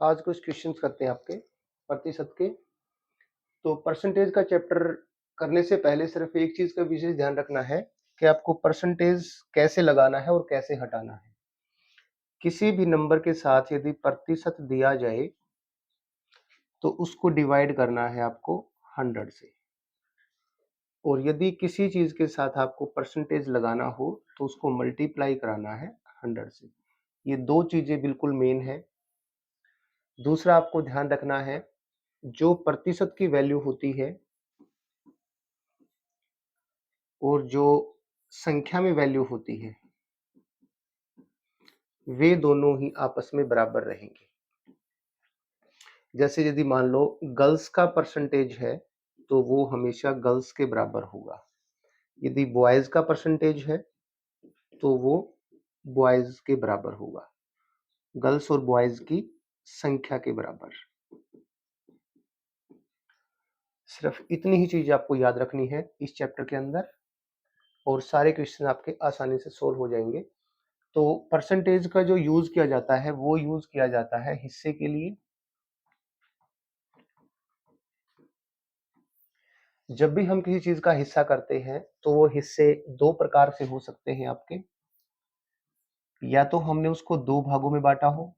आज कुछ क्वेश्चंस करते हैं आपके प्रतिशत के। तो परसेंटेज का चैप्टर करने से पहले सिर्फ एक चीज का विशेष ध्यान रखना है कि आपको परसेंटेज कैसे लगाना है और कैसे हटाना है। किसी भी नंबर के साथ यदि प्रतिशत दिया जाए तो उसको डिवाइड करना है आपको 100 से, और यदि किसी चीज के साथ आपको परसेंटेज लगाना हो तो उसको मल्टीप्लाई कराना है 100 से। ये दो चीजें बिल्कुल मेन है। दूसरा आपको ध्यान रखना है, जो प्रतिशत की वैल्यू होती है और जो संख्या में वैल्यू होती है वे दोनों ही आपस में बराबर रहेंगे। जैसे यदि मान लो गर्ल्स का परसेंटेज है तो वो हमेशा गर्ल्स के बराबर होगा, यदि बॉयज का परसेंटेज है तो वो बॉयज के बराबर होगा, गर्ल्स और बॉयज की संख्या के बराबर। सिर्फ इतनी ही चीज आपको याद रखनी है इस चैप्टर के अंदर, और सारे क्वेश्चन आपके आसानी से सोल्व हो जाएंगे। तो परसेंटेज का जो यूज किया जाता है वो यूज किया जाता है हिस्से के लिए। जब भी हम किसी चीज का हिस्सा करते हैं तो वो हिस्से दो प्रकार से हो सकते हैं आपके, या तो हमने उसको दो भागों में बांटा हो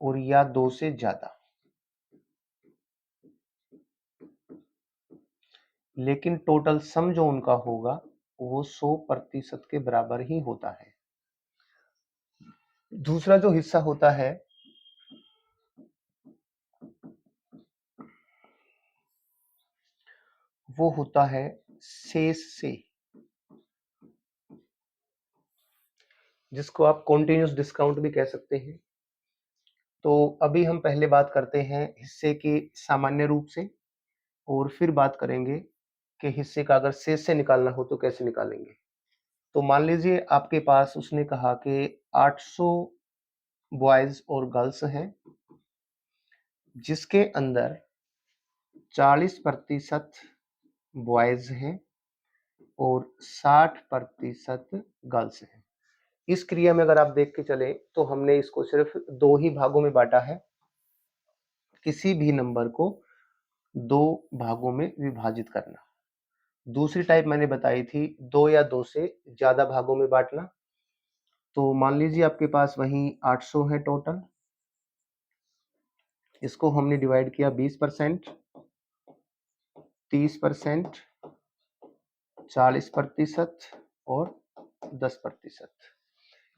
और या दो से ज्यादा, लेकिन टोटल सम जो उनका होगा वो 100% के बराबर ही होता है। दूसरा जो हिस्सा होता है वो होता है शेष से, जिसको आप कॉन्टिन्यूस डिस्काउंट भी कह सकते हैं। तो अभी हम पहले बात करते हैं हिस्से के सामान्य रूप से, और फिर बात करेंगे कि हिस्से का अगर शेष से निकालना हो तो कैसे निकालेंगे। तो मान लीजिए आपके पास उसने कहा कि 800 बॉयज और गर्ल्स हैं, जिसके अंदर 40% बॉयज हैं और 60% गर्ल्स हैं। इस क्रिया में अगर आप देख के चले तो हमने इसको सिर्फ दो ही भागों में बांटा है, किसी भी नंबर को दो भागों में विभाजित करना। दूसरी टाइप मैंने बताई थी दो या दो से ज्यादा भागों में बांटना। तो मान लीजिए आपके पास वही 800 है टोटल, इसको हमने डिवाइड किया 20%, 30%, 40% और 10%।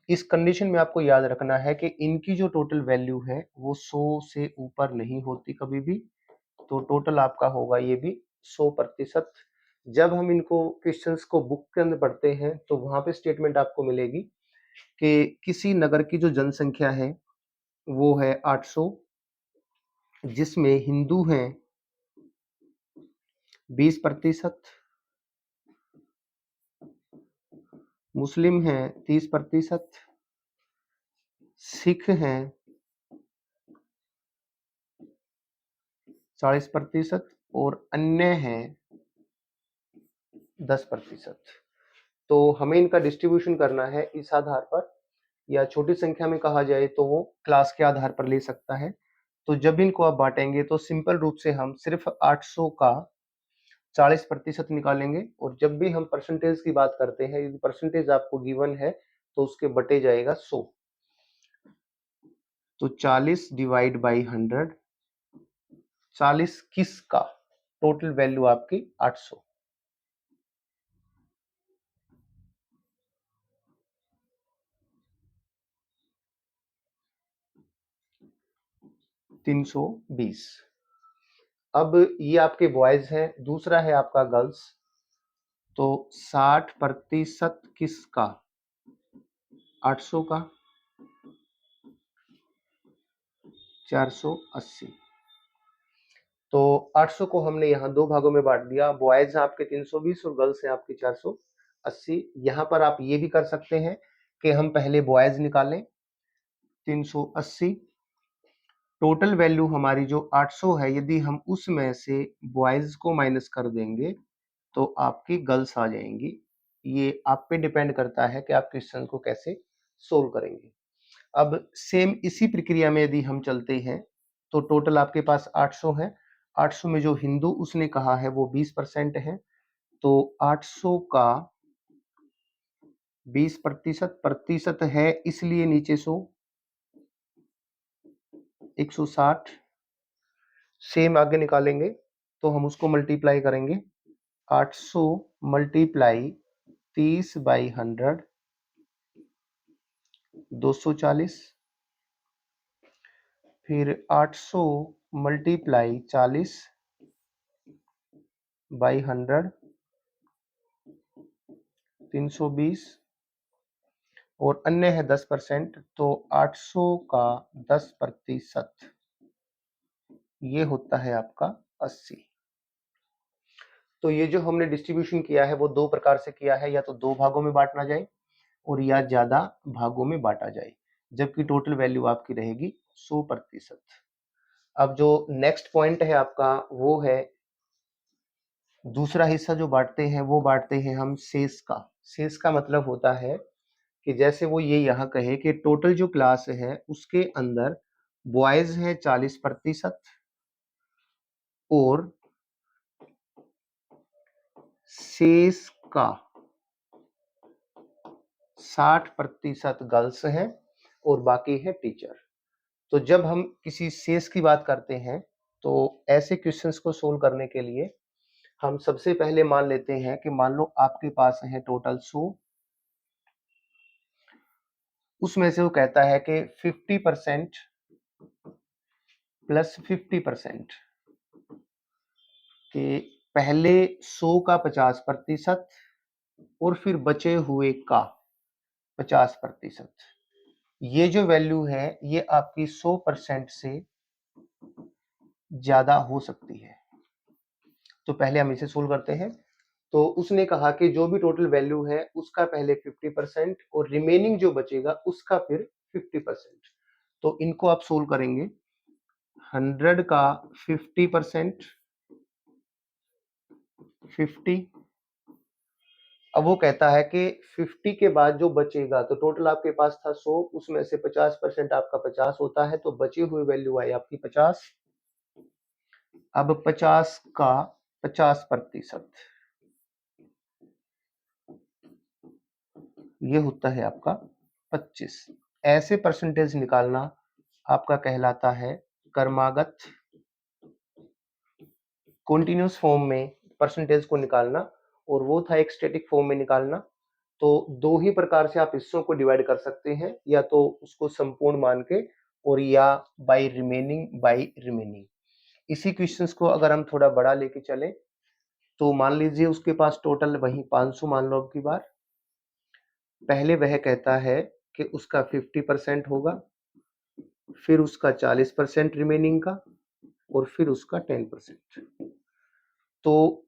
इस कंडीशन में आपको याद रखना है कि इनकी जो टोटल वैल्यू है वो 100 से ऊपर नहीं होती कभी भी, तो टोटल आपका होगा ये भी 100%। जब हम इनको क्वेश्चंस को बुक के अंदर पढ़ते हैं तो वहां पे स्टेटमेंट आपको मिलेगी कि किसी नगर की जो जनसंख्या है वो है 800, जिसमें हिंदू हैं 20%, मुस्लिम हैं 30%, सिख हैं 40% और अन्य हैं 10%। तो हमें इनका डिस्ट्रीब्यूशन करना है इस आधार पर, या छोटी संख्या में कहा जाए तो वो क्लास के आधार पर ले सकता है। तो जब इनको आप बांटेंगे तो सिंपल रूप से हम सिर्फ 800 का 40% निकालेंगे, और जब भी हम परसेंटेज की बात करते हैं यदि परसेंटेज आपको गिवन है तो उसके बटे जाएगा 100। तो 40 डिवाइड बाई 100, 40 किस का, टोटल वैल्यू आपकी 800। 320। अब ये आपके बॉयज हैं, दूसरा है आपका गर्ल्स। तो 60% किसका, 800 का, 480। तो 800 को हमने यहाँ दो भागों में बांट दिया, बॉयज हैं आपके 320 और गर्ल्स हैं आपकी 480। यहाँ पर आप ये भी कर सकते हैं कि हम पहले बॉयज निकालें 380, टोटल वैल्यू हमारी जो 800 है यदि हम उसमें से बॉयज को माइनस कर देंगे तो आपकी गर्ल्स आ जाएंगी। ये आप पे डिपेंड करता है कि आप क्वेश्चन को कैसे सोल्व करेंगे। अब सेम इसी प्रक्रिया में यदि हम चलते हैं तो टोटल आपके पास 800 है। 800 में जो हिंदू उसने कहा है वो 20% है, तो 800 का 20% प्रतिशत है, इसलिए नीचे 100, 160। सेम आगे निकालेंगे तो हम उसको मल्टीप्लाई करेंगे। 800 मल्टीप्लाई 30/100 240, फिर 800 मल्टीप्लाई 40/100 320, और अन्य है 10%, तो 800 का 10% ये होता है आपका 80। तो ये जो हमने डिस्ट्रीब्यूशन किया है वो दो प्रकार से किया है, या तो दो भागों में बांटना जाए और या ज्यादा भागों में बांटा जाए, जबकि टोटल वैल्यू आपकी रहेगी 100%। अब जो नेक्स्ट पॉइंट है आपका वो है दूसरा हिस्सा जो बांटते हैं वो बांटते हैं हम शेष का। शेष का मतलब होता है कि जैसे वो ये यहाँ कहे कि टोटल जो क्लास है उसके अंदर बॉयज है 40% और शेष का 60% गर्ल्स हैं और बाकी है टीचर। तो जब हम किसी शेष की बात करते हैं तो ऐसे क्वेश्चंस को सोल्व करने के लिए हम सबसे पहले मान लेते हैं कि मान लो आपके पास है टोटल 100, उसमें से वो कहता है कि 50% प्लस 50% के पहले 100 का 50% और फिर बचे हुए का 50%। ये जो वैल्यू है ये आपकी 100% से ज्यादा हो सकती है। तो पहले हम इसे सोल्व करते हैं। तो उसने कहा कि जो भी टोटल वैल्यू है उसका पहले 50% और रिमेनिंग जो बचेगा उसका फिर 50%। तो इनको आप सोल्व करेंगे। 100 का 50%, 50। अब वो कहता है कि 50 के बाद जो बचेगा, तो टोटल आपके पास था 100, उसमें से 50% आपका 50 होता है, तो बची हुई वैल्यू आई आपकी 50। अब 50 का 50% ये होता है आपका 25। ऐसे परसेंटेज निकालना आपका कहलाता है क्रमागत। कॉन्टिन्यूस फॉर्म में परसेंटेज को निकालना और वो था एक स्टैटिक फॉर्म में निकालना। तो दो ही प्रकार से आप हिस्सों को डिवाइड कर सकते हैं, या तो उसको संपूर्ण मान के और या बाई रिमेनिंग। इसी क्वेश्चंस को अगर हम थोड़ा बड़ा लेके चले तो मान लीजिए उसके पास टोटल वही 500 मान लो। अब की बार पहले वह कहता है कि उसका 50% होगा, फिर उसका 40% रिमेनिंग का, और फिर उसका 10%। तो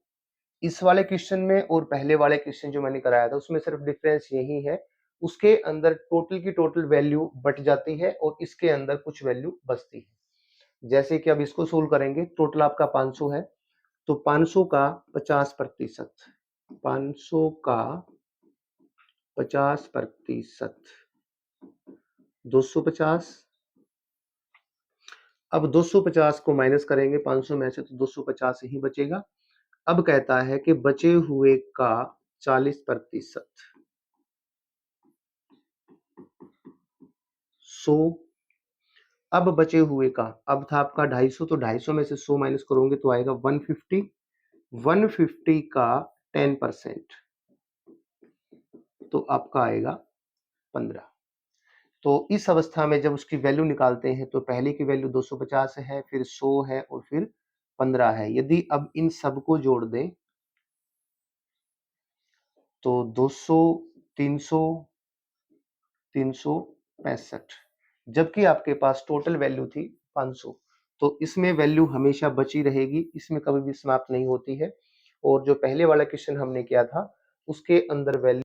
इस वाले क्वेश्चन में और पहले वाले क्वेश्चन जो मैंने कराया था उसमें सिर्फ डिफरेंस यही है, उसके अंदर टोटल की टोटल वैल्यू बट जाती है और इसके अंदर कुछ वैल्यू बचती है। जैसे कि अब इसको सोल्व करेंगे, टोटल आपका 500 है, तो 500 का 50%, 500 का 50%, 250। अब 250 को माइनस करेंगे 500 में से तो 250 ही बचेगा। अब कहता है कि बचे हुए का 40%, 100। अब बचे हुए का, अब था आपका 250, तो 250 में से 100 माइनस करोगे तो आएगा 150। 150 का 10% तो आपका आएगा 15। तो इस अवस्था में जब उसकी वैल्यू निकालते हैं तो पहले की वैल्यू 250 है, फिर 100 है और फिर 15 है। यदि अब इन सबको जोड़ दें तो 200, 300, 365, जबकि आपके पास टोटल वैल्यू थी 500। तो इसमें वैल्यू हमेशा बची रहेगी, इसमें कभी भी समाप्त नहीं होती है। और जो पहले वाला क्वेश्चन हमने किया था उसके अंदर वैल्यू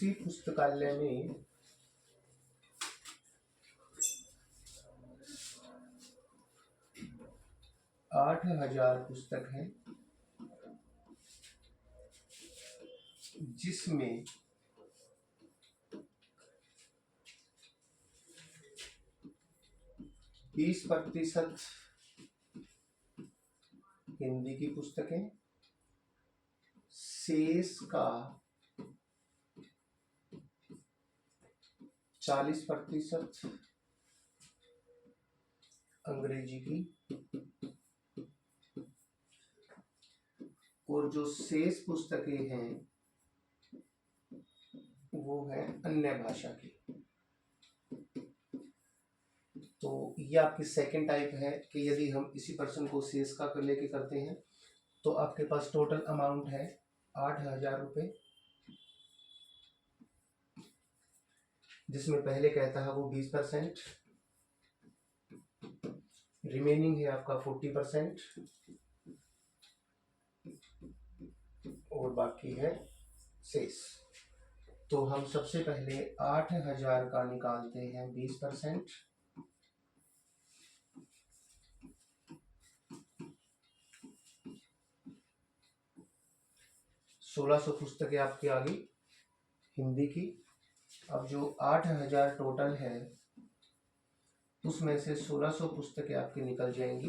किसी पुस्तकालय में 8,000 पुस्तक हैं, जिसमें 20% हिंदी की पुस्तकें, शेष का 40% अंग्रेजी की, और जो शेष पुस्तकें हैं वो है अन्य भाषा की। तो ये आपकी सेकंड टाइप है कि यदि हम इसी पर्सन को शेष का लेके करते हैं तो आपके पास टोटल अमाउंट है 8,000 रुपये, जिसमें पहले कहता है वो 20%, रिमेनिंग है आपका 40%, और बाकी है शेष। तो हम सबसे पहले 8,000 का निकालते हैं 20%, 1600 पुस्तकें आपकी आ गई हिंदी की। अब जो 8,000 टोटल है उसमें से 1600 पुस्तकें आपकी निकल जाएंगी।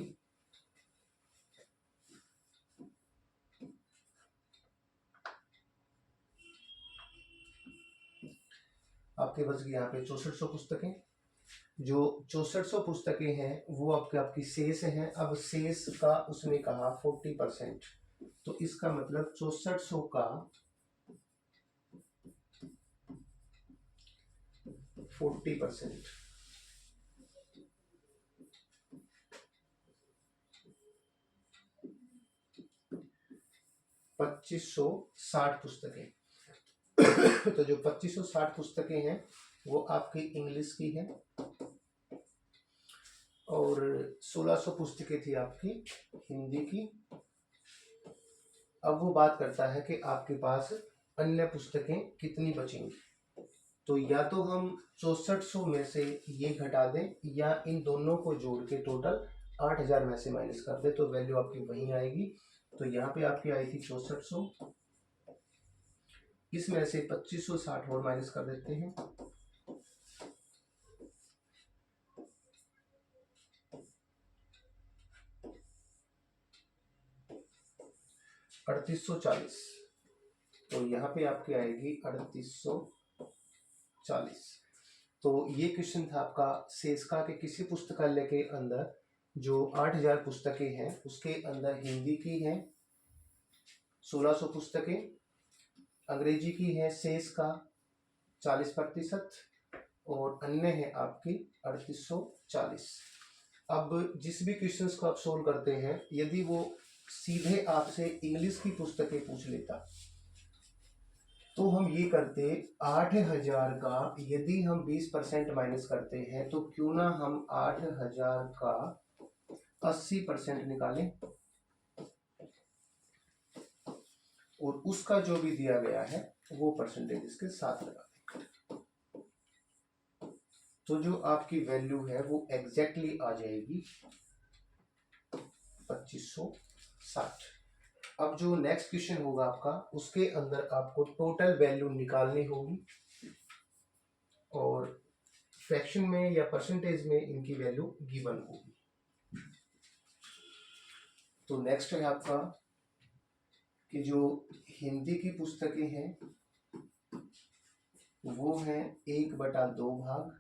आपके बच गई यहाँ पे 6400 पुस्तकें। जो 6400 पुस्तकें हैं वो आपकी शेष हैं। अब शेष का उसने कहा 40%, तो इसका मतलब 6400 का 40%, 2560 पुस्तकें। तो जो 2560 पुस्तकें हैं वो आपकी इंग्लिश की हैं, और 1600 पुस्तकें थी आपकी हिंदी की। अब वो बात करता है कि आपके पास अन्य पुस्तकें कितनी बचेंगी। तो या तो हम 6400 में से ये घटा दें, या इन दोनों को जोड़ के टोटल 8,000 में से माइनस कर दें, तो वैल्यू आपकी वहीं आएगी। तो यहाँ पे आपकी आई थी 6400, इसमें से 2560 और माइनस कर देते हैं, अड़तीस सौ 40। तो यहाँ पे आपकी आएगी 3840। तो ये क्वेश्चन था आपका शेष का कि किसी पुस्तकालय के अंदर जो 8,000 पुस्तकें हैं उसके अंदर हिंदी की हैं 1600 पुस्तकें, अंग्रेजी की है शेष का 40%, और अन्य है आपकी 3840। अब जिस भी क्वेश्चंस को आप सोल्व करते हैं, यदि वो सीधे आपसे इंग्लिश की पुस्तकें पूछ लेता तो हम ये करते 8,000 का यदि हम 20% माइनस करते हैं तो क्यों ना हम 8,000 का 80% निकालें, और उसका जो भी दिया गया है वो परसेंटेज इसके साथ लगा दें। तो जो आपकी वैल्यू है वो एग्जैक्टली आ जाएगी 2560। अब जो नेक्स्ट क्वेश्चन होगा आपका, उसके अंदर आपको टोटल वैल्यू निकालनी होगी, और फ्रैक्शन में या परसेंटेज में इनकी वैल्यू गिवन होगी। तो नेक्स्ट है आपका कि जो हिंदी की पुस्तकें हैं वो हैं 1/2 भाग,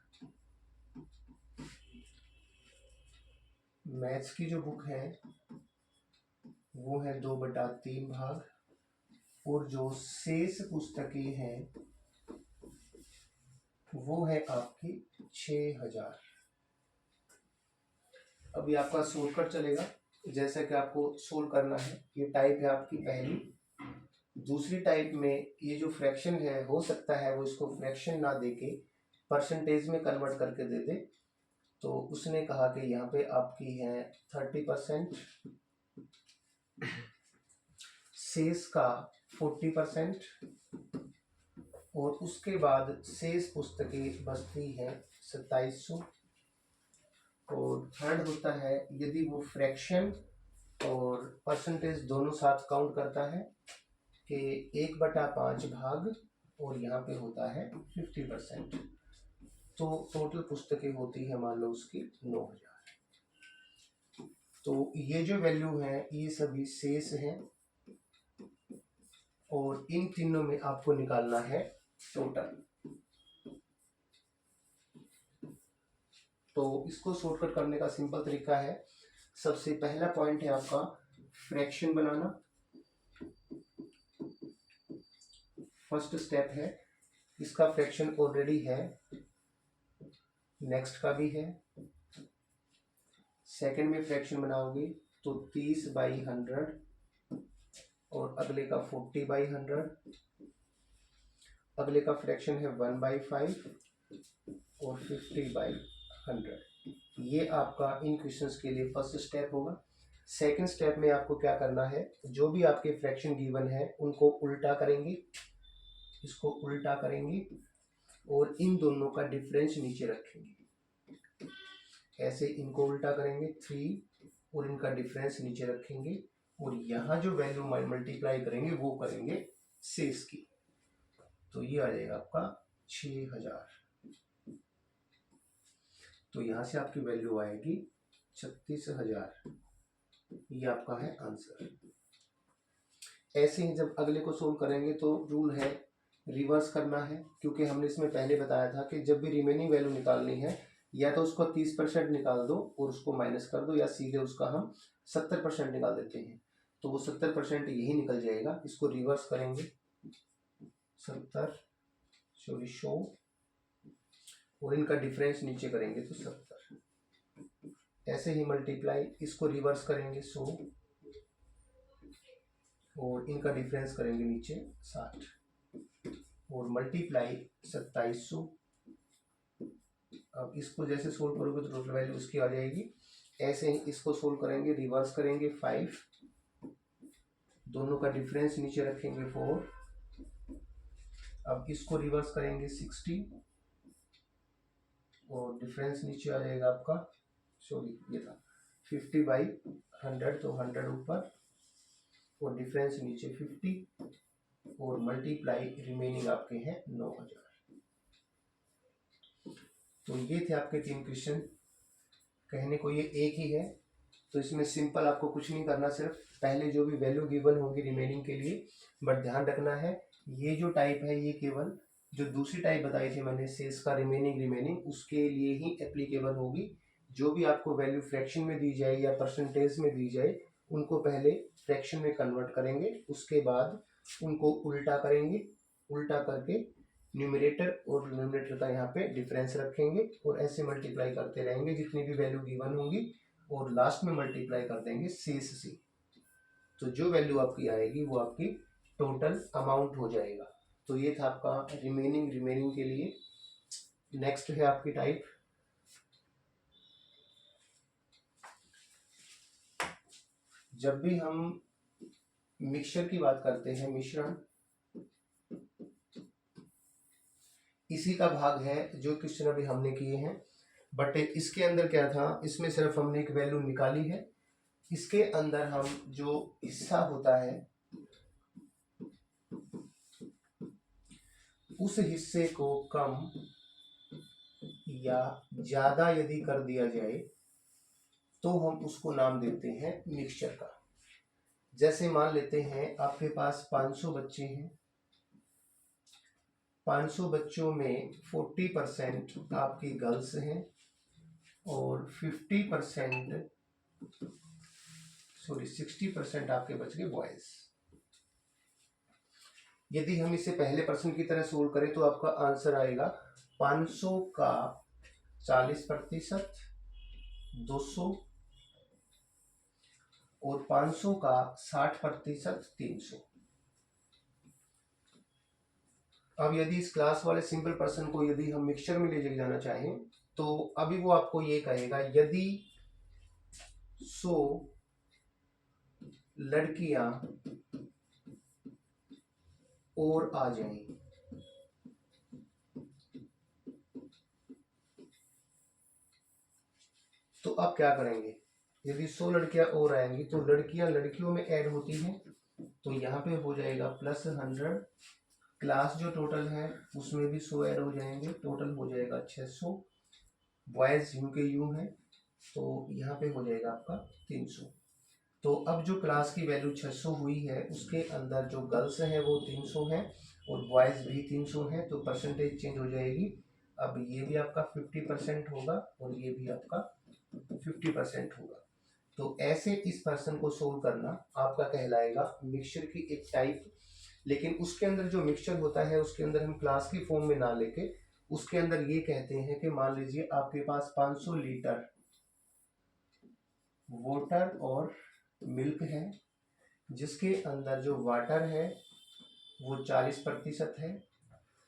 मैथ्स की जो बुक है वो है 2/3 भाग, और जो शेष पुस्तकें हैं वो है आपकी 6,000। अभी आपका सोल्व कर चलेगा, जैसा कि आपको सोल्व करना है। ये टाइप है आपकी पहली। दूसरी टाइप में ये जो फ्रैक्शन है हो सकता है वो इसको फ्रैक्शन ना देके परसेंटेज में कन्वर्ट करके दे दे। तो उसने कहा कि यहाँ पे आपकी है 30%, शेष का 40%, और उसके बाद शेष पुस्तकें बचती हैं 2700। और थर्ड होता है यदि वो फ्रैक्शन और परसेंटेज दोनों साथ काउंट करता है कि 1/5 भाग और यहाँ पे होता है 50%, तो टोटल पुस्तकें होती है मान लो उसकी 9000। तो ये जो वैल्यू है ये सभी शेष हैं और इन तीनों में आपको निकालना है टोटल। तो इसको शॉर्टकट करने का सिंपल तरीका है, सबसे पहला पॉइंट है आपका फ्रैक्शन बनाना। फर्स्ट स्टेप है, इसका फ्रैक्शन ऑलरेडी है, नेक्स्ट का भी है। सेकंड में फ्रैक्शन बनाओगे तो 30/100 और अगले का 40/100। अगले का फ्रैक्शन है 1/5 और 50/100। ये आपका इन क्वेश्चंस के लिए फर्स्ट स्टेप होगा। सेकंड स्टेप में आपको क्या करना है, जो भी आपके फ्रैक्शन गिवन है उनको उल्टा करेंगे, इसको उल्टा करेंगे और इन दोनों का डिफरेंस नीचे रखेंगे। ऐसे इनको उल्टा करेंगे 3 और इनका डिफरेंस नीचे रखेंगे और यहाँ जो वैल्यू मल्टीप्लाई करेंगे वो करेंगे शेष की। तो ये आ जाएगा आपका 6000। तो यहाँ से आपकी वैल्यू आएगी 36,000। ये आपका है आंसर। ऐसे ही जब अगले को सोल्व करेंगे तो रूल है रिवर्स करना है, क्योंकि हमने इसमें पहले बताया था कि जब भी रिमेनिंग वैल्यू निकालनी है या तो उसको 30% निकाल दो और उसको माइनस कर दो, या सीधे उसका हम 70% निकाल देते हैं, तो वो 70% यही निकल जाएगा। इसको रिवर्स करेंगे 100 और इनका डिफरेंस नीचे करेंगे तो 70। ऐसे ही मल्टीप्लाई, इसको रिवर्स करेंगे 100 और इनका डिफरेंस करेंगे नीचे 60 और मल्टीप्लाई 2700। अब इसको जैसे सोल्व करोगे तो टोटल वैल्यू उसकी आ जाएगी। ऐसे ही इसको सोल्व करेंगे, रिवर्स करेंगे 5, दोनों का डिफरेंस नीचे रखेंगे 4। अब इसको रिवर्स करेंगे 60 और डिफरेंस नीचे आ जाएगा आपका, सॉरी ये था 50/100, तो 100 ऊपर और डिफरेंस नीचे 50 और मल्टीप्लाई रिमेनिंग आपके हैं 9000। तो ये थे आपके 3 क्वेश्चन। कहने को ये एक ही है, तो इसमें सिंपल आपको कुछ नहीं करना, सिर्फ पहले जो भी वैल्यू गिवन होगी रिमेनिंग के लिए, बट ध्यान रखना है ये जो टाइप है ये केवल जो दूसरी टाइप बताई थी मैंने शेष का रिमेनिंग उसके लिए ही एप्लीकेबल होगी। जो भी आपको वैल्यू फ्रैक्शन में दी जाए या परसेंटेज में दी जाए उनको पहले फ्रैक्शन में कन्वर्ट करेंगे, उसके बाद उनको उल्टा करेंगे, उल्टा करके न्यूमरेटर और डिनोमिनेटर का यहाँ पे डिफरेंस रखेंगे और ऐसे मल्टीप्लाई करते रहेंगे जितनी भी वैल्यू गिवन होंगी और लास्ट में मल्टीप्लाई कर देंगे शेष से। तो जो वैल्यू आपकी आएगी वो आपकी टोटल अमाउंट हो जाएगा। तो ये था आपका रिमेनिंग के लिए। नेक्स्ट है आपकी टाइप जब भी हम मिक्सचर की बात करते हैं, मिश्रण, इसी का भाग है जो क्वेश्चन अभी हमने किए हैं। बट इसके अंदर क्या था, इसमें सिर्फ हमने एक वैल्यू निकाली है, इसके अंदर हम जो हिस्सा होता है उस हिस्से को कम या ज्यादा यदि कर दिया जाए तो हम उसको नाम देते हैं मिक्सचर का। जैसे मान लेते हैं आपके पास 500 बच्चे हैं, 500 बच्चों में 40% आपकी गर्ल्स हैं और 60% आपके बच गए बॉयज। यदि हम इसे पहले पर्सन की तरह सोल्व करें तो आपका आंसर आएगा 500 का 40%, 200 और 500 का 60%, 300। अब यदि इस क्लास वाले सिंपल पर्सन को यदि हम मिक्सचर में ले जाना चाहें तो अभी वो आपको ये कहेगा यदि 100 लड़कियां और आ जाएं तो आप क्या करेंगे, यदि 100 लड़कियां और आएंगी तो लड़कियां लड़कियों में ऐड होती हैं, तो यहाँ पे हो जाएगा +100, क्लास जो टोटल है उसमें भी 100 ऐड हो जाएंगे, टोटल हो जाएगा 600, बॉयज यू के यू है तो यहाँ पे हो जाएगा आपका 300। तो अब जो क्लास की वैल्यू 600 हुई है उसके अंदर जो गर्ल्स हैं वो 300 हैं और बॉयज भी 300 हैं, तो परसेंटेज चेंज हो जाएगी। अब ये भी आपका 50% होगा और ये भी आपका 50% होगा। तो ऐसे इस पर्सन को सोल्व करना आपका कहलाएगा मिक्सचर की एक टाइप। लेकिन उसके अंदर जो मिक्सचर होता है उसके अंदर हम क्लास की फॉर्म में ना लेके उसके अंदर ये कहते हैं कि मान लीजिए आपके पास 500 लीटर वाटर और मिल्क है, जिसके अंदर जो वाटर है वो 40% है,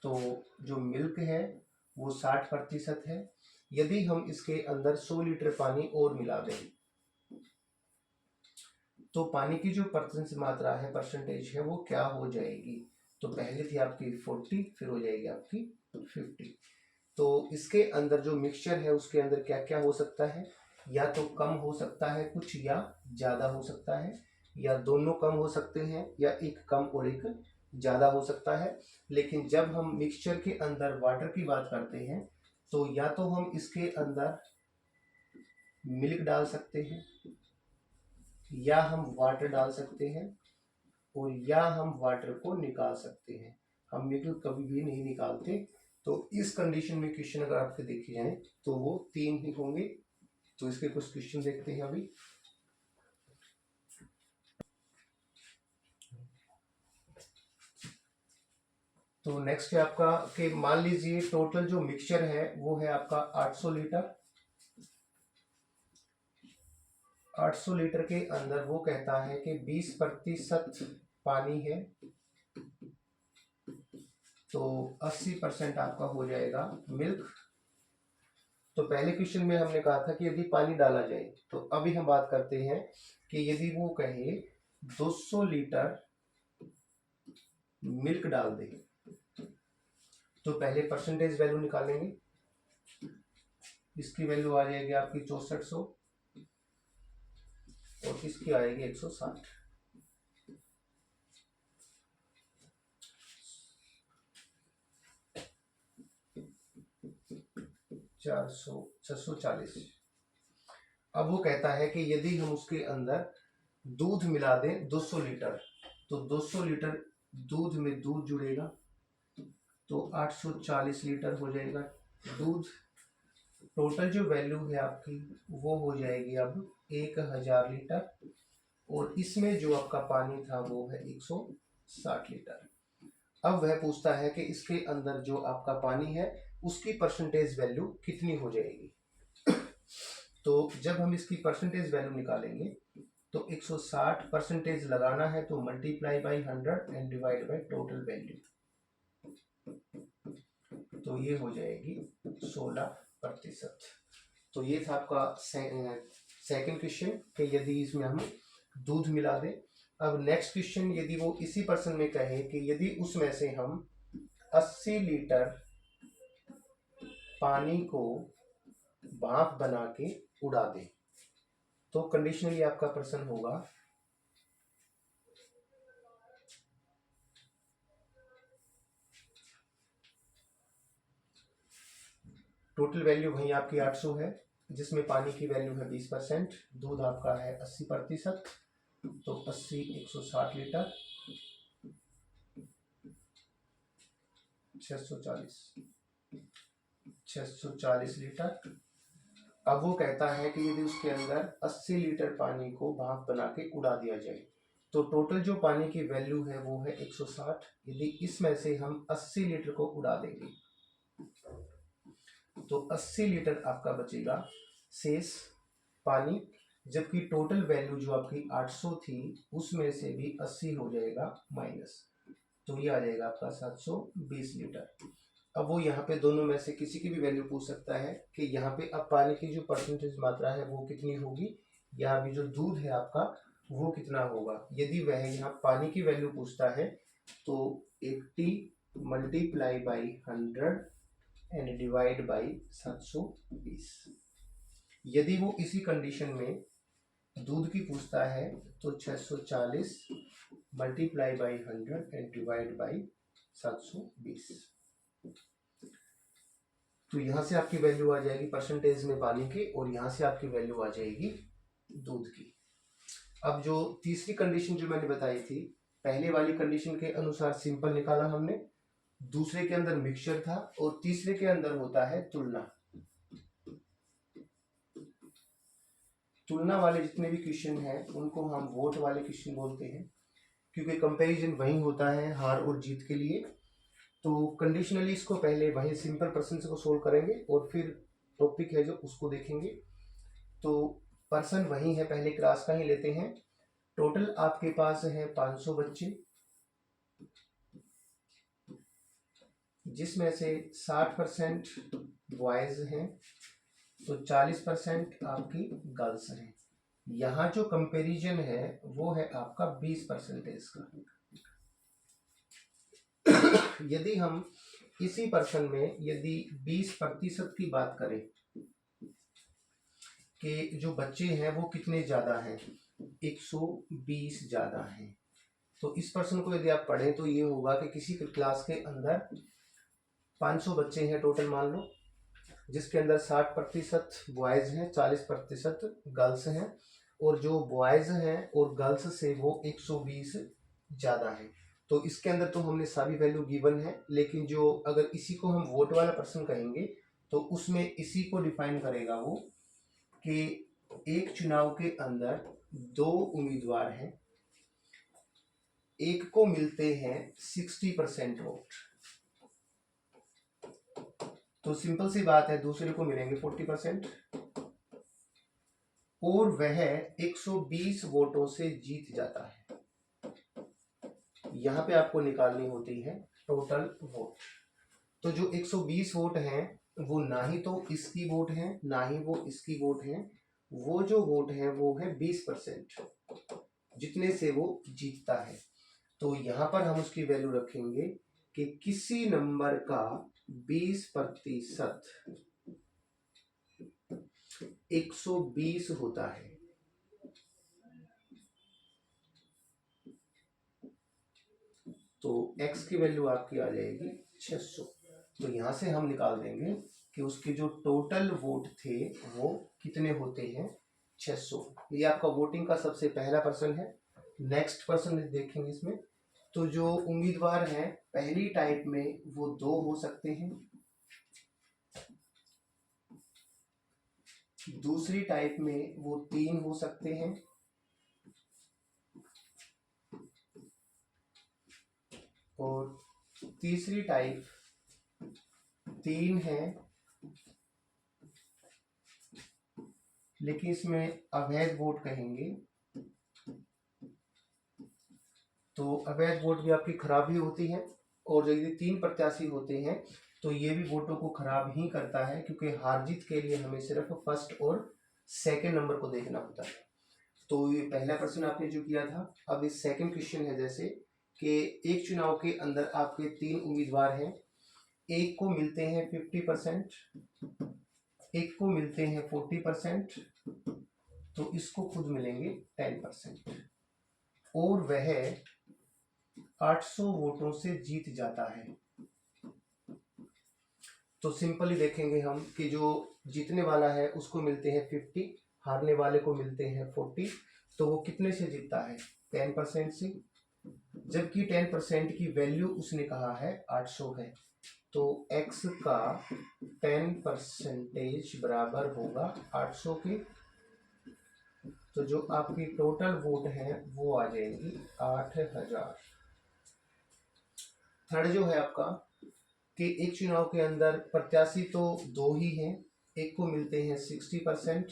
तो जो मिल्क है वो 60% है। यदि हम इसके अंदर 100 लीटर पानी और मिला दें तो पानी की जो परसेंट मात्रा है, परसेंटेज है, वो क्या हो जाएगी। तो पहले थी आपकी 40, फिर हो जाएगी आपकी 50। तो इसके अंदर जो मिक्सचर है उसके अंदर क्या क्या हो सकता है, या तो कम हो सकता है कुछ या ज़्यादा हो सकता है, या दोनों कम हो सकते हैं या एक कम और एक ज़्यादा हो सकता है। लेकिन जब हम मिक्सचर के अंदर वाटर की बात करते हैं तो या तो हम इसके अंदर मिल्क डाल सकते हैं, या हम वाटर डाल सकते हैं, और या हम वाटर को निकाल सकते हैं। हम मिल्क कभी भी नहीं निकालते। तो इस कंडीशन में क्वेश्चन अगर आपके देखे जाए तो वो 3 ही होंगे। तो इसके कुछ क्वेश्चन देखते हैं अभी। तो नेक्स्ट है आपका कि मान लीजिए टोटल जो मिक्सचर है वो है आपका 800 लीटर। 800 लीटर के अंदर वो कहता है कि 20% पानी है, तो 80% आपका हो जाएगा मिल्क। तो पहले क्वेश्चन में हमने कहा था कि यदि पानी डाला जाए, तो अभी हम बात करते हैं कि यदि वो कहे 200 लीटर मिल्क डाल दे, तो पहले परसेंटेज वैल्यू निकालेंगे। इसकी वैल्यू आ जाएगी आपकी 6400 और इसकी आएगी 160। 400 640। अब वो कहता है कि यदि हम उसके अंदर दूध मिला दें 200 लीटर, तो 200 लीटर दूध में दूध जुड़ेगा, तो 840 लीटर हो जाएगा दूध। टोटल जो वैल्यू है आपकी वो हो जाएगी अब 1000 लीटर, और इसमें जो आपका पानी था वो है 160 लीटर। अब वह पूछता है कि इसके अंदर जो आपका पानी है उसकी परसेंटेज वैल्यू कितनी हो जाएगी। तो जब हम इसकी परसेंटेज वैल्यू निकालेंगे तो 160 परसेंटेज लगाना है, तो multiply by 100 and divide by total value, तो ये हो जाएगी 16%। तो ये था आपका सेकंड क्वेश्चन कि यदि इसमें हम दूध मिला दें। अब नेक्स्ट क्वेश्चन, यदि वो इसी पर्सन में कहे कि यदि उसमें से हम 80 लीटर पानी को भाप बना के उड़ा दें, तो कंडीशनली आपका प्रश्न होगा टोटल वैल्यू वही आपकी 800 है, जिसमें पानी की वैल्यू है 20%, दूध आपका है 80%, तो 80 160 लीटर 640 लीटर। अब वो कहता है कि यदि उसके अंदर 80 लीटर पानी को भाप बना के उड़ा दिया जाए, तो टोटल जो पानी की वैल्यू है वो है 160। यदि इसमें से हम 80 लीटर को उड़ा देंगे तो 80 लीटर आपका बचेगा शेष पानी, जबकि टोटल वैल्यू जो आपकी 800 थी उसमें से भी 80 हो जाएगा माइनस, तो ये आ जाएगा आपका 720 लीटर। अब वो यहाँ पे दोनों में से किसी की भी वैल्यू पूछ सकता है कि यहाँ पे अब पानी की जो परसेंटेज मात्रा है वो कितनी होगी, या अभी जो दूध है आपका वो कितना होगा। यदि वह यहाँ पानी की वैल्यू पूछता है तो 80 multiply by 100 and divide by 720, यदि वो इसी कंडीशन में दूध की पूछता है तो 640 multiply by 100 and divide by 720। तो यहां से आपकी वैल्यू आ जाएगी परसेंटेज में पानी की, और यहां से आपकी वैल्यू आ जाएगी दूध की। अब जो तीसरी कंडीशन जो मैंने बताई थी, पहले वाली कंडीशन के अनुसार सिंपल निकाला हमने, दूसरे के अंदर मिक्सचर था, और तीसरे के अंदर होता है तुलना। तुलना वाले जितने भी क्वेश्चन हैं उनको हम वोट वाले क्वेश्चन बोलते हैं, क्योंकि कंपैरिजन वही होता है हार और जीत के लिए। तो कंडीशनली इसको पहले वही सिंपल पर्सन को सोल्व करेंगे और फिर टॉपिक है जो उसको देखेंगे। तो पर्सन वही है, पहले क्लास का ही लेते हैं। टोटल आपके पास है 500 बच्चे, जिसमें से 60% बॉयज हैं, तो 40% आपकी गर्ल्स हैं। यहाँ जो कंपैरिजन है वो है आपका 20% का। यदि हम इसी पर्सन में यदि 20% की बात करें कि जो बच्चे हैं वो कितने ज्यादा हैं, 120 ज्यादा हैं, तो इस पर्सन को यदि आप पढ़ें तो ये होगा कि किसी क्लास के अंदर 500 बच्चे हैं टोटल मान लो, जिसके अंदर 60% बॉयज हैं, 40% गर्ल्स हैं, और जो बॉयज हैं और गर्ल्स से वो 120 ज्यादा है। तो इसके अंदर तो हमने सारी वैल्यू गिवन है, लेकिन जो अगर इसी को हम वोट वाला पर्सन कहेंगे तो उसमें इसी को डिफाइन करेगा वो कि एक चुनाव के अंदर 2 उम्मीदवार हैं, एक को मिलते हैं 60% वोट, तो सिंपल सी बात है दूसरे को मिलेंगे 40%, और वह 120 वोटों से जीत जाता है। यहां पे आपको निकालनी होती है टोटल वोट। तो जो 120 वोट हैं वो ना ही तो इसकी वोट है ना ही वो इसकी वोट है, वो जो वोट है वो है 20%, जितने से वो जीतता है। तो यहां पर हम उसकी वैल्यू रखेंगे कि किसी नंबर का 20% 120 होता है। तो x की वैल्यू आपकी आ जाएगी 600। तो यहां से हम निकाल देंगे कि उसके जो टोटल वोट थे वो कितने होते हैं, 600। ये आपका वोटिंग का सबसे पहला पर्सन है। नेक्स्ट पर्सन देखेंगे इसमें, तो जो उम्मीदवार हैं पहली टाइप में वो 2 हो सकते हैं, दूसरी टाइप में वो 3 हो सकते हैं, और तीसरी टाइप 3 है, लेकिन इसमें अवैध वोट कहेंगे। तो अवैध वोट भी आपकी खराब ही होती है, और यदि 3 प्रत्याशी होते हैं तो ये भी वोटों को खराब ही करता है, क्योंकि हार जीत के लिए हमें सिर्फ फर्स्ट और सेकंड नंबर को देखना होता है। तो ये पहला प्रश्न आपने जो किया था। अब इस सेकंड क्वेश्चन है जैसे कि एक चुनाव के अंदर आपके 3 उम्मीदवार हैं, एक को मिलते हैं 50%, एक को मिलते हैं 40%, तो इसको खुद मिलेंगे 10%, और वह 800 वोटों से जीत जाता है। तो सिंपली देखेंगे हम कि जो जीतने वाला है उसको मिलते हैं 50, हारने वाले को मिलते हैं 40, तो वो कितने से जीतता है, 10% से, जबकि 10% की वैल्यू उसने कहा है 800 है। तो x का 10% बराबर होगा 800 के। तो जो आपकी टोटल वोट है वो आ जाएगी 8000। थर्ड जो है आपका कि एक चुनाव के अंदर प्रत्याशी तो 2 ही हैं, एक को मिलते हैं 60%,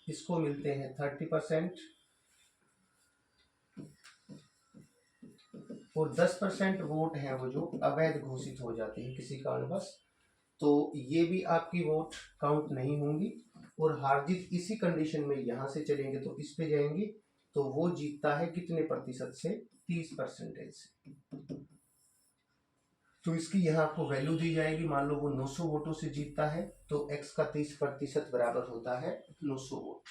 इसको मिलते हैं 30%, और 10% वोट हैं वो जो अवैध घोषित हो जाते हैं किसी कारणवश, तो ये भी आपकी वोट काउंट नहीं होंगी। और हार जीत इसी कंडीशन में यहां से चलेंगे तो इस पे जाएंगे, तो वो जीतता है कितने प्रतिशत से, 30% से। तो इसकी यहाँ आपको वैल्यू दी जाएगी, मान लो वो 900 वोटों से जीतता है तो x का 30% बराबर होता है 900 वोट।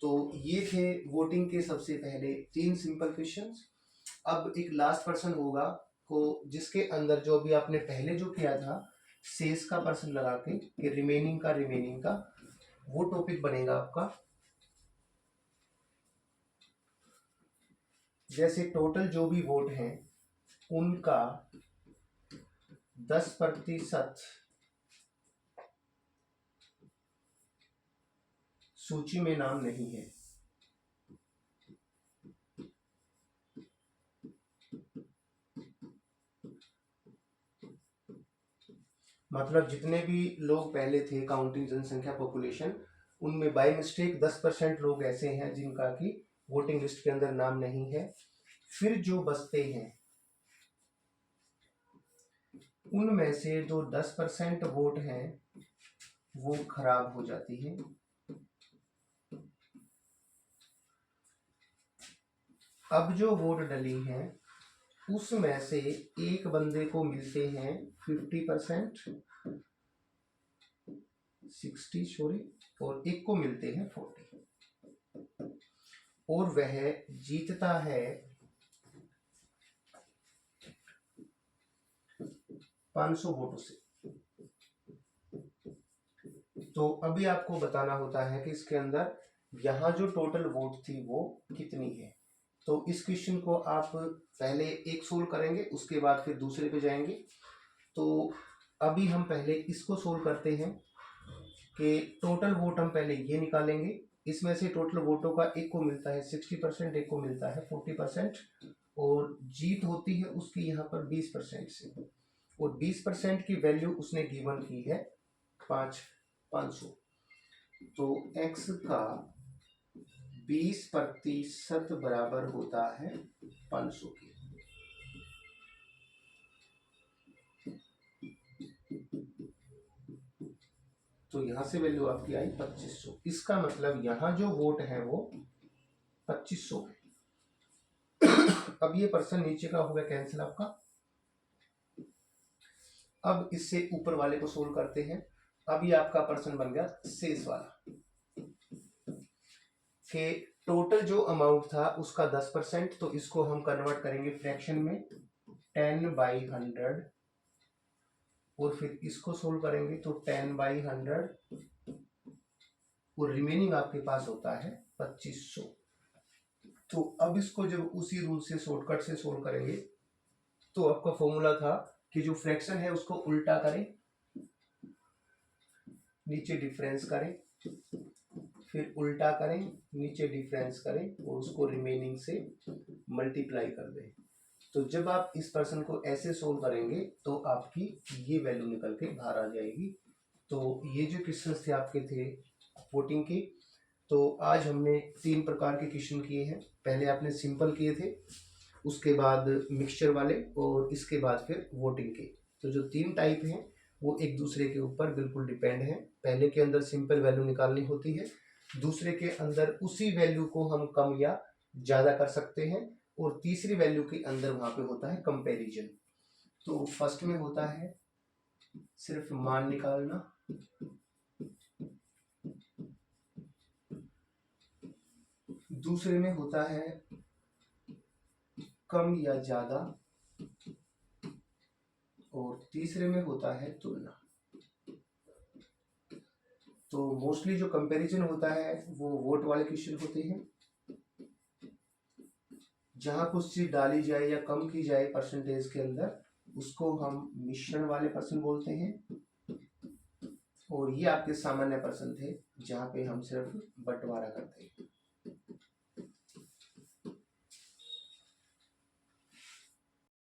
तो ये थे वोटिंग के सबसे पहले 3 सिंपल क्वेश्चंस। अब एक लास्ट पर्सन होगा को जिसके अंदर जो अभी आपने पहले जो किया था शेष का पर्सन लगा के रिमेनिंग का वो टॉपिक बनेगा आपका। जैसे टोटल जो भी वोट हैं उनका 10% सूची में नाम नहीं है। मतलब जितने भी लोग पहले थे काउंटिंग जनसंख्या पॉपुलेशन, उनमें बाय मिस्टेक 10% लोग ऐसे हैं जिनका कि वोटिंग लिस्ट के अंदर नाम नहीं है। फिर जो बचते हैं उनमें से जो 10% वोट हैं वो खराब हो जाती है। अब जो वोट डली है उसमें से एक बंदे को मिलते हैं 50%, 60 सॉरी, और एक को मिलते हैं 40, और वह जीतता है 500 वोटों से। तो अभी आपको बताना होता है कि इसके अंदर यहाँ जो टोटल वोट थी वो कितनी है। तो इस क्वेश्चन को आप पहले एक सोल्व करेंगे, उसके बाद फिर दूसरे पे जाएंगे। तो अभी हम पहले इसको सोल्व करते हैं कि टोटल वोट हम पहले ये निकालेंगे। इसमें से टोटल वोटों का एक को मिलता है 60%, एक को मिलता है 40%, और जीत होती है उसकी यहाँ पर 20% से, और 20% की वैल्यू उसने गिवन की है 500। तो x का 20% बराबर होता है 500 के। तो यहां से वैल्यू आपकी आई 2500। इसका मतलब यहां जो वोट है वो 2500 है। अब ये पर्सन नीचे का हो गया कैंसिल आपका। अब इससे ऊपर वाले को सोल्व करते हैं। अब ये आपका पर्सन बन गया शेष वाला, कि टोटल जो अमाउंट था उसका 10%, तो इसको हम कन्वर्ट करेंगे फ्रैक्शन में 10/100, और फिर इसको सोल्व करेंगे तो 10/100, और रिमेनिंग आपके पास होता है 2500। तो अब इसको जब उसी रूल से शॉर्टकट से सोल्व करेंगे तो आपका फॉर्मूला था कि जो फ्रैक्शन है उसको उल्टा करें, नीचे डिफरेंस करें, फिर उल्टा करें, नीचे डिफरेंस करें, और उसको रिमेनिंग से मल्टीप्लाई कर दें। तो जब आप इस पर्सन को ऐसे सोल्व करेंगे तो आपकी ये वैल्यू निकल के बाहर आ जाएगी। तो ये जो क्वेश्चन थे आपके थे वोटिंग के, तो आज हमने 3 प्रकार के क्वेश्चन किए हैं। पहले आपने सिंपल किए थे, उसके बाद मिक्सचर वाले, और इसके बाद फिर वोटिंग के। तो जो 3 टाइप हैं वो एक दूसरे के ऊपर बिल्कुल डिपेंड है। पहले के अंदर सिंपल वैल्यू निकालनी होती है, दूसरे के अंदर उसी वैल्यू को हम कम या ज़्यादा कर सकते हैं, और तीसरी वैल्यू के अंदर वहाँ पे होता है कंपैरिजन। तो फर्स्ट में होता है सिर्फ मान निकालना, दूसरे में होता है कम या ज़्यादा, और तीसरे में होता है तुलना। तो मोस्टली जो कंपैरिजन होता है वो वोट वाले क्वेश्चन होते हैं, जहां कुछ चीज डाली जाए या कम की जाए परसेंटेज के अंदर, उसको हम मिश्रण वाले पर्सन बोलते हैं। और ये आपके सामान्य पर्सन थे जहां पे हम सिर्फ बंटवारा करते हैं।